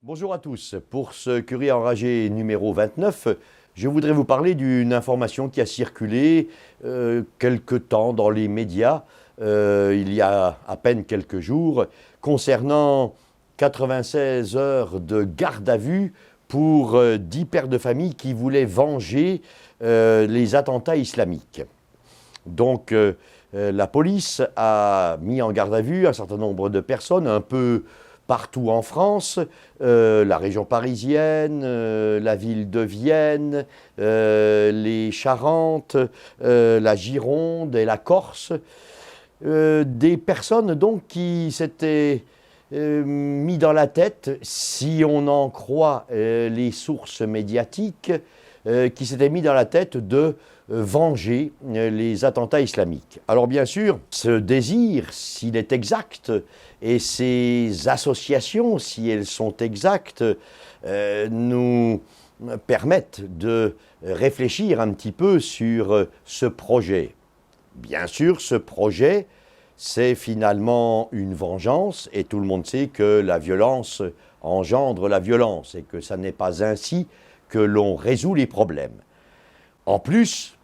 Bonjour à tous. Pour ce courrier enragé numéro 29, je voudrais vous parler d'une information qui a circulé quelque temps dans les médias, il y a à peine quelques jours, concernant 96 heures de garde à vue pour 10 pères de famille qui voulaient venger les attentats islamiques. Donc, la police a mis en garde à vue un certain nombre de personnes, un peu partout en France, la région parisienne, la ville de Vienne, les Charentes, la Gironde et la Corse. Des personnes donc qui s'étaient mis dans la tête, si on en croit les sources médiatiques, qui s'étaient mis dans la tête de venger les attentats islamiques. Alors bien sûr, ce désir, s'il est exact, et ces associations, si elles sont exactes, nous permettent de réfléchir un petit peu sur ce projet. Bien sûr, ce projet, c'est finalement une vengeance, et tout le monde sait que la violence engendre la violence, et que ça n'est pas ainsi que l'on résout les problèmes. En plus,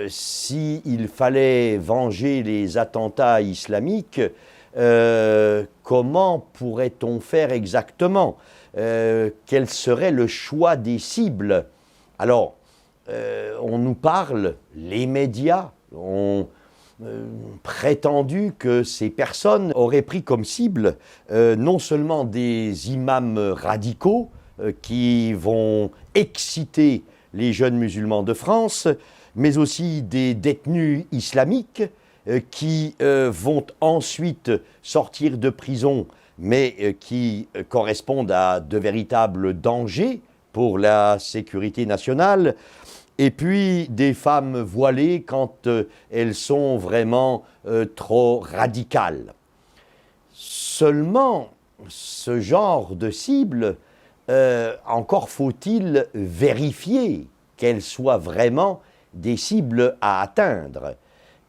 s'il fallait venger les attentats islamiques, comment pourrait-on faire exactement? Quel serait le choix des cibles? Alors, on nous parle, les médias ont prétendu que ces personnes auraient pris comme cible non seulement des imams radicaux qui vont exciter les jeunes musulmans de France, mais aussi des détenus islamiques qui vont ensuite sortir de prison, mais qui correspondent à de véritables dangers pour la sécurité nationale, et puis des femmes voilées quand elles sont vraiment trop radicales. Seulement, ce genre de cible, encore faut-il vérifier qu'elles soient vraiment des cibles à atteindre.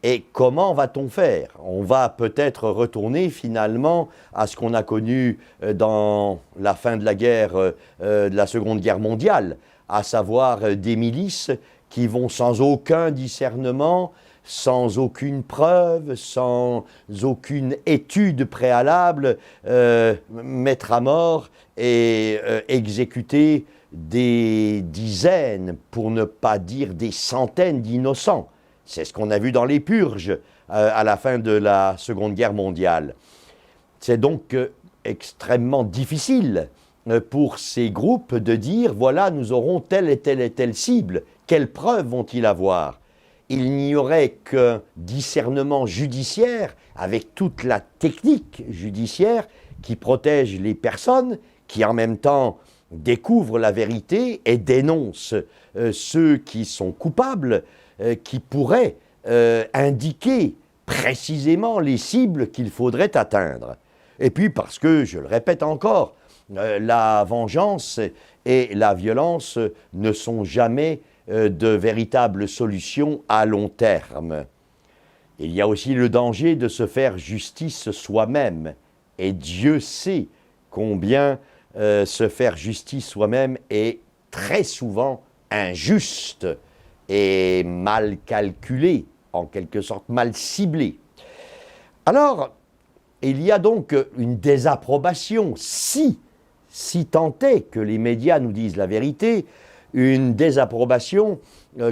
Et comment va-t-on faire? On va peut-être retourner finalement à ce qu'on a connu dans la fin de la guerre, de la Seconde Guerre mondiale, à savoir des milices qui vont sans aucun discernement, sans aucune preuve, sans aucune étude préalable, mettre à mort et exécuter des dizaines, pour ne pas dire des centaines d'innocents. C'est ce qu'on a vu dans les purges à la fin de la Seconde Guerre mondiale. C'est donc extrêmement difficile pour ces groupes de dire, voilà, nous aurons telle et telle et telle cible. Quelles preuves vont-ils avoir? Il n'y aurait qu'un discernement judiciaire, avec toute la technique judiciaire qui protège les personnes, qui en même temps découvrent la vérité et dénoncent ceux qui sont coupables, qui pourraient indiquer précisément les cibles qu'il faudrait atteindre. Et puis parce que, je le répète encore, la vengeance et la violence ne sont jamais de véritables solutions à long terme. Il y a aussi le danger de se faire justice soi-même. Et Dieu sait combien se faire justice soi-même est très souvent injuste et mal calculé, en quelque sorte mal ciblé. Alors, il y a donc une désapprobation, si tant est que les médias nous disent la vérité, une désapprobation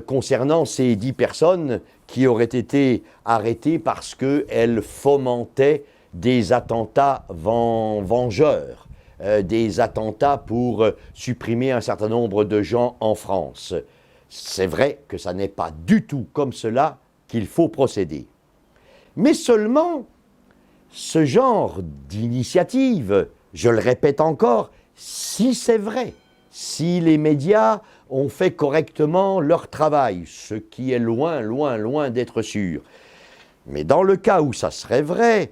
concernant ces 10 personnes qui auraient été arrêtées parce qu'elles fomentaient des attentats vengeurs, des attentats pour supprimer un certain nombre de gens en France. C'est vrai que ça n'est pas du tout comme cela qu'il faut procéder. Mais seulement, ce genre d'initiative, je le répète encore, si c'est vrai, si les médias ont fait correctement leur travail, ce qui est loin, loin, loin d'être sûr. Mais dans le cas où ça serait vrai,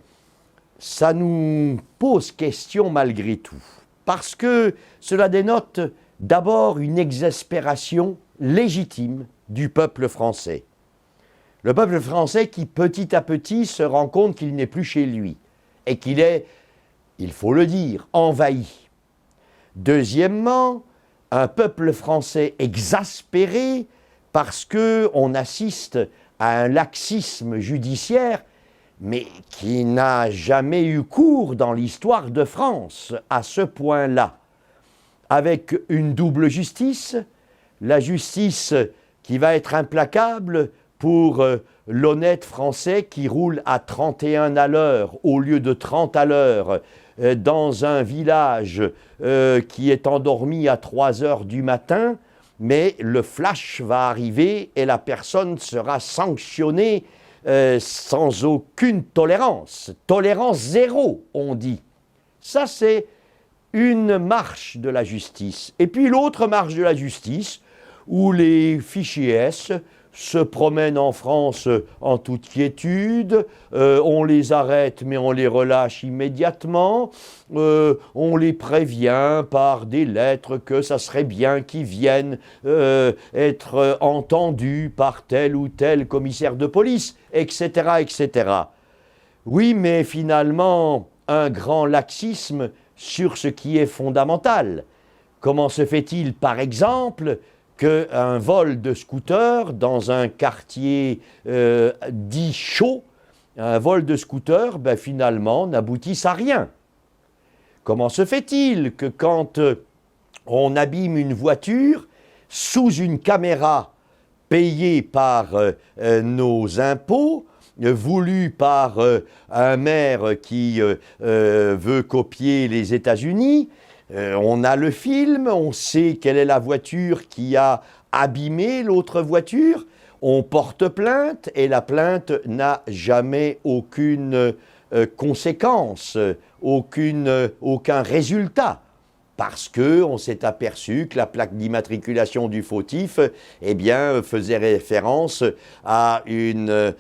ça nous pose question malgré tout. Parce que cela dénote d'abord une exaspération légitime du peuple français. Le peuple français qui petit à petit se rend compte qu'il n'est plus chez lui et qu'il est, il faut le dire, envahi. Deuxièmement, un peuple français exaspéré parce qu'on assiste à un laxisme judiciaire, mais qui n'a jamais eu cours dans l'histoire de France à ce point-là, avec une double justice, la justice qui va être implacable pour l'honnête Français qui roule à 31 à l'heure au lieu de 30 à l'heure dans un village qui est endormi à 3 heures du matin, mais le flash va arriver et la personne sera sanctionnée sans aucune tolérance. Tolérance zéro, on dit. Ça, c'est une marche de la justice. Et puis l'autre marche de la justice, où les fichiers S se promènent en France en toute quiétude, on les arrête mais on les relâche immédiatement, on les prévient par des lettres que ça serait bien qu'ils viennent être entendus par tel ou tel commissaire de police, etc., etc. Oui, mais finalement, un grand laxisme sur ce qui est fondamental. Comment se fait-il, par exemple, qu'un vol de scooter dans un quartier dit chaud, un vol de scooter, finalement, n'aboutisse à rien? Comment se fait-il que quand on abîme une voiture sous une caméra payée par nos impôts, voulu par un maire qui veut copier les États-Unis, on a le film, on sait quelle est la voiture qui a abîmé l'autre voiture, on porte plainte et la plainte n'a jamais aucune conséquence, aucun résultat. Parce qu'on s'est aperçu que la plaque d'immatriculation du fautif faisait référence à une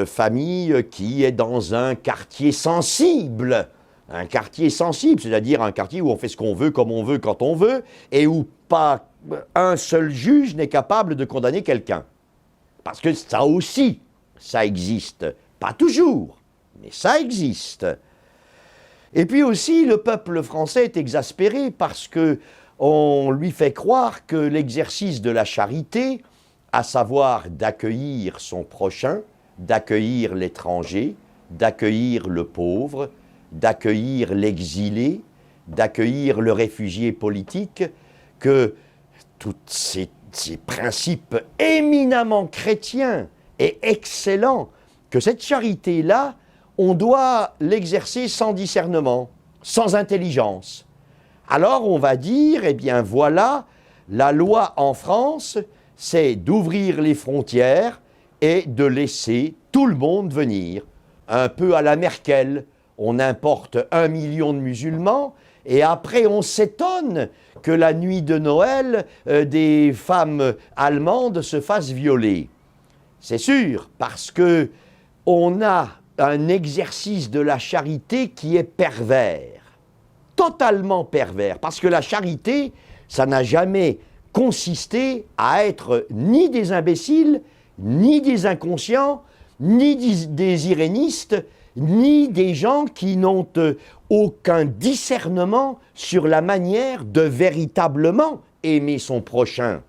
famille qui est dans un quartier sensible. Un quartier sensible, c'est-à-dire un quartier où on fait ce qu'on veut, comme on veut, quand on veut, et où pas un seul juge n'est capable de condamner quelqu'un. Parce que ça aussi, ça existe. Pas toujours, mais ça existe. Et puis aussi, le peuple français est exaspéré parce qu'on lui fait croire que l'exercice de la charité, à savoir d'accueillir son prochain, d'accueillir l'étranger, d'accueillir le pauvre, d'accueillir l'exilé, d'accueillir le réfugié politique, que tous ces principes éminemment chrétiens et excellents, que cette charité-là, on doit l'exercer sans discernement, sans intelligence. Alors on va dire, voilà, la loi en France, c'est d'ouvrir les frontières et de laisser tout le monde venir. Un peu à la Merkel, on importe 1 million de musulmans et après on s'étonne que la nuit de Noël, des femmes allemandes se fassent violer. C'est sûr, parce que on a un exercice de la charité qui est pervers, totalement pervers, parce que la charité, ça n'a jamais consisté à être ni des imbéciles, ni des inconscients, ni des irénistes, ni des gens qui n'ont aucun discernement sur la manière de véritablement aimer son prochain.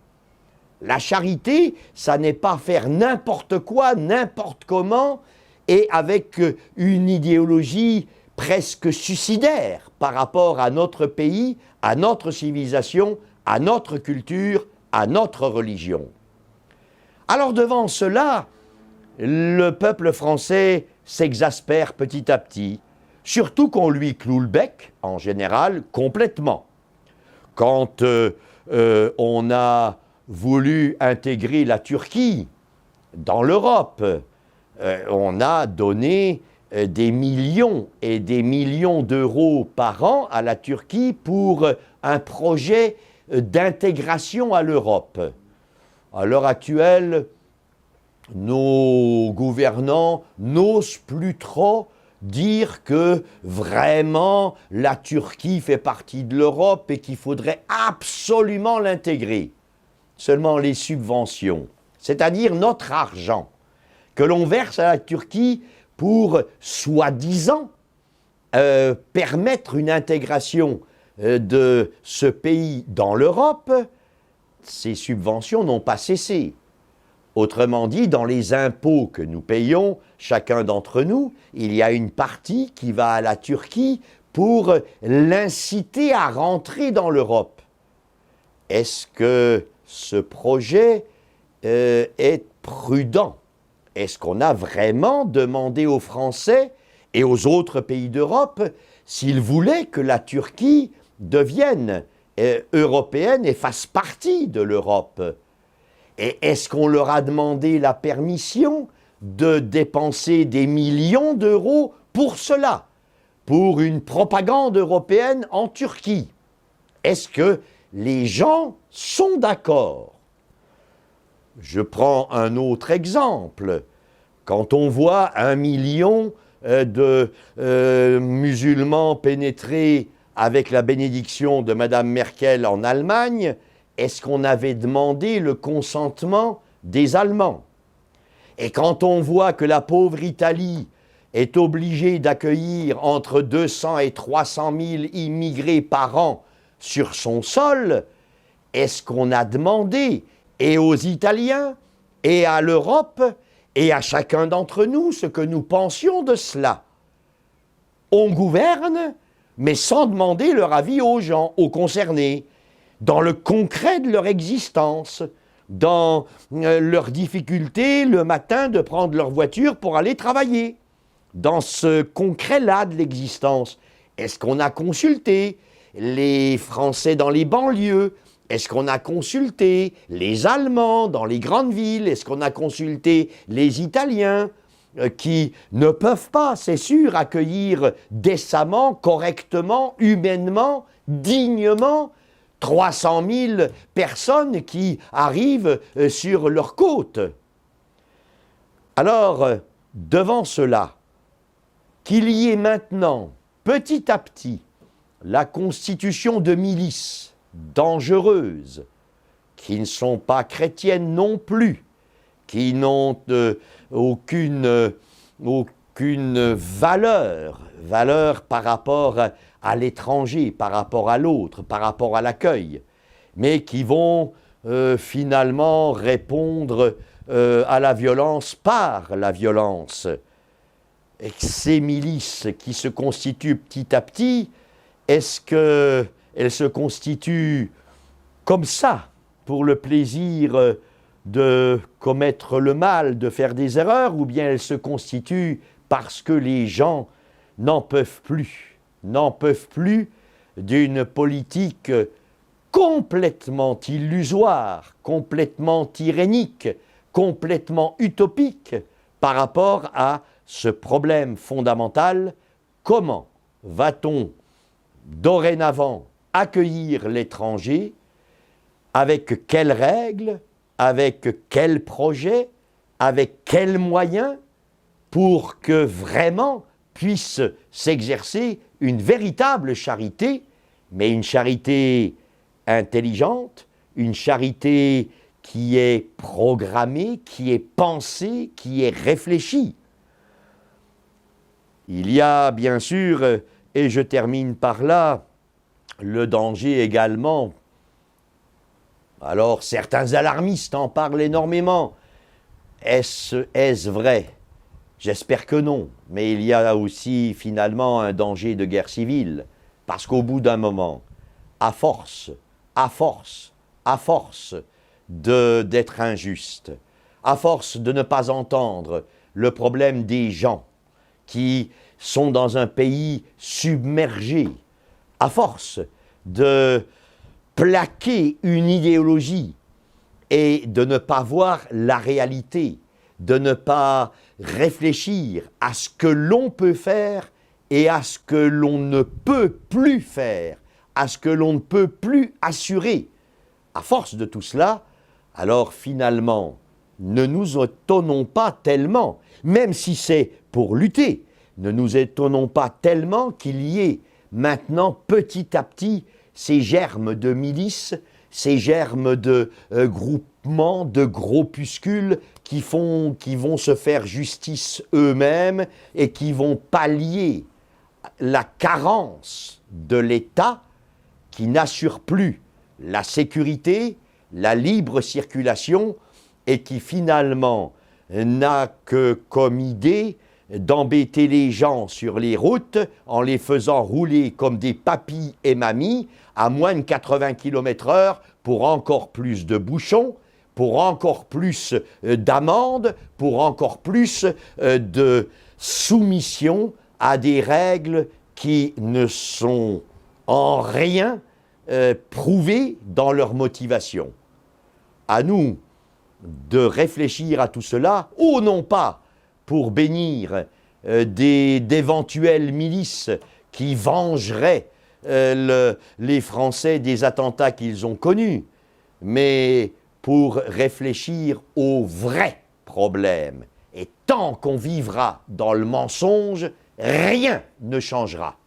La charité, ça n'est pas faire n'importe quoi, n'importe comment, et avec une idéologie presque suicidaire par rapport à notre pays, à notre civilisation, à notre culture, à notre religion. Alors devant cela, le peuple français s'exaspère petit à petit, surtout qu'on lui cloue le bec, en général, complètement. Quand on a voulu intégrer la Turquie dans l'Europe, on a donné des millions et des millions d'euros par an à la Turquie pour un projet d'intégration à l'Europe. À l'heure actuelle, nos gouvernants n'osent plus trop dire que vraiment la Turquie fait partie de l'Europe et qu'il faudrait absolument l'intégrer. Seulement les subventions, c'est-à-dire notre argent, que l'on verse à la Turquie pour, soi-disant, permettre une intégration de ce pays dans l'Europe, ces subventions n'ont pas cessé. Autrement dit, dans les impôts que nous payons, chacun d'entre nous, il y a une partie qui va à la Turquie pour l'inciter à rentrer dans l'Europe. Est-ce que ce projet est prudent? Est-ce qu'on a vraiment demandé aux Français et aux autres pays d'Europe s'ils voulaient que la Turquie devienne européenne et fasse partie de l'Europe? Et est-ce qu'on leur a demandé la permission de dépenser des millions d'euros pour cela, pour une propagande européenne en Turquie? Est-ce que les gens sont d'accord? Je prends un autre exemple. Quand on voit 1 million de musulmans pénétrer avec la bénédiction de Madame Merkel en Allemagne, est-ce qu'on avait demandé le consentement des Allemands? Et quand on voit que la pauvre Italie est obligée d'accueillir entre 200 et 300 000 immigrés par an sur son sol, est-ce qu'on a demandé, et aux Italiens, et à l'Europe, et à chacun d'entre nous, ce que nous pensions de cela? On gouverne, mais sans demander leur avis aux gens, aux concernés, dans le concret de leur existence, dans leur difficulté le matin de prendre leur voiture pour aller travailler, dans ce concret-là de l'existence. Est-ce qu'on a consulté les Français dans les banlieues? Est-ce qu'on a consulté les Allemands dans les grandes villes? Est-ce qu'on a consulté les Italiens qui ne peuvent pas, c'est sûr, accueillir décemment, correctement, humainement, dignement 300 000 personnes qui arrivent sur leur côte? Alors, devant cela, qu'il y ait maintenant, petit à petit, la constitution de milices dangereuses, qui ne sont pas chrétiennes non plus, qui n'ont aucune valeur par rapport à l'étranger, par rapport à l'autre, par rapport à l'accueil, mais qui vont finalement répondre à la violence par la violence. Et ces milices qui se constituent petit à petit, est-ce qu'elles se constituent comme ça, pour le plaisir de commettre le mal, de faire des erreurs, ou bien elles se constituent parce que les gens n'en peuvent plus d'une politique complètement illusoire, complètement tyrannique, complètement utopique par rapport à ce problème fondamental: comment va-t-on dorénavant accueillir l'étranger, avec quelles règles, avec quels projets, avec quels moyens, pour que vraiment puisse s'exercer une véritable charité, mais une charité intelligente, une charité qui est programmée, qui est pensée, qui est réfléchie. Il y a bien sûr, et je termine par là, le danger également. Alors certains alarmistes en parlent énormément. Est-ce vrai? J'espère que non, mais il y a aussi finalement un danger de guerre civile, parce qu'au bout d'un moment, à force d'être injuste, à force de ne pas entendre le problème des gens qui sont dans un pays submergé, à force de plaquer une idéologie et de ne pas voir la réalité, de ne pas réfléchir à ce que l'on peut faire et à ce que l'on ne peut plus faire, à ce que l'on ne peut plus assurer. À force de tout cela, alors finalement, ne nous étonnons pas tellement, même si c'est pour lutter, ne nous étonnons pas tellement qu'il y ait maintenant petit à petit ces germes de milices, ces germes de groupements, de groupuscules qui vont se faire justice eux-mêmes et qui vont pallier la carence de l'État qui n'assure plus la sécurité, la libre circulation et qui finalement n'a que comme idée d'embêter les gens sur les routes en les faisant rouler comme des papis et mamies à moins de 80 km/h pour encore plus de bouchons, pour encore plus d'amendes, pour encore plus de soumission à des règles qui ne sont en rien prouvées dans leur motivation. À nous de réfléchir à tout cela, ou non pas pour bénir d'éventuelles milices qui vengeraient les Français des attentats qu'ils ont connus, mais pour réfléchir aux vrais problèmes. Et tant qu'on vivra dans le mensonge, rien ne changera.